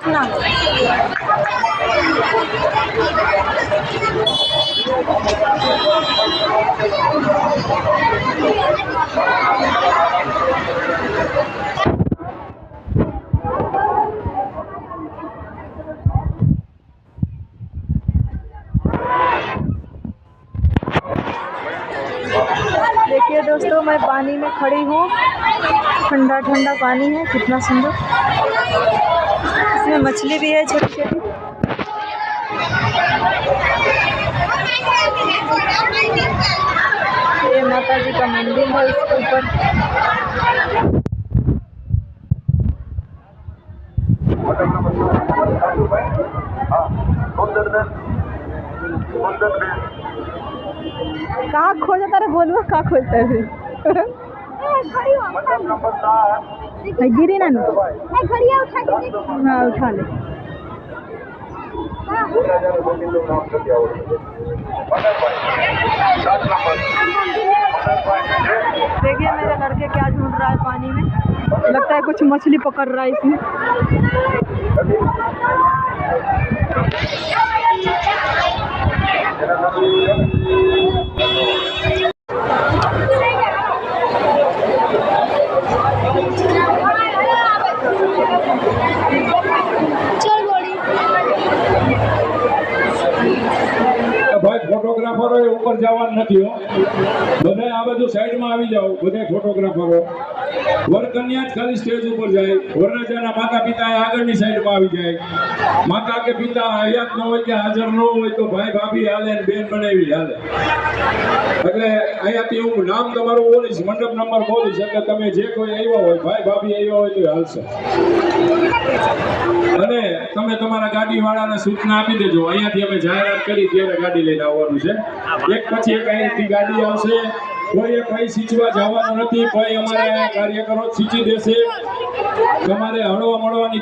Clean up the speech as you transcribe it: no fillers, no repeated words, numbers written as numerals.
सूचना देखिए दोस्तों, मैं पानी में खड़ी हूँ। ठंडा ठंडा पानी है, कितना सुंदर। इसमें मछली भी है छोटी छोटी। ये माता जी का मंदिर है इसके ऊपर। कहाँ खोज तारे बोलबो, कहाँ खोजता है गिरी ना हाँ उठा ले। देखिए मेरे लड़के क्या ढूंढ रहा है पानी में। लगता है कुछ मछली पकड़ रहा है इसमें। भाई फोटोग्राफरो ऊपर जवान नहीं हो, बधाय आ बाजू साइड में આવી જાઓ। बधाय फोटोग्राफरो वरकन्या खाली स्टेज ऊपर जाए, वरराजाना माता पिता આગળની સાઈડ માં આવી જાય। माता के पिता हयात न હોય કે હાજર ન હોય તો ભાઈ ભાભી હાલે ને બેન બનાવી હાલે। એટલે અહીંયાથી હું નામ તમારું બોલીશ, મંડપ નંબર બોલીશ, એટલે તમે જે કોઈ આવ્યા હોય ભાઈ ભાભી આવ્યા હોય તો હાલશે। અને તમે તમારા ગાડીવાળાને સૂચના આપી દેજો, અહીંયાથી અમે જાહેરાત કરી ત્યારે ગાડી લઈને આવવાનું છે। એક પછી એક અહીંથી ગાડી આવશે। કોઈએ કઈ સિંચવા જવાનું નથી, કોઈ અમારે કાર્યકરો સિંચી દેશે। તમારે હળવા મળવાની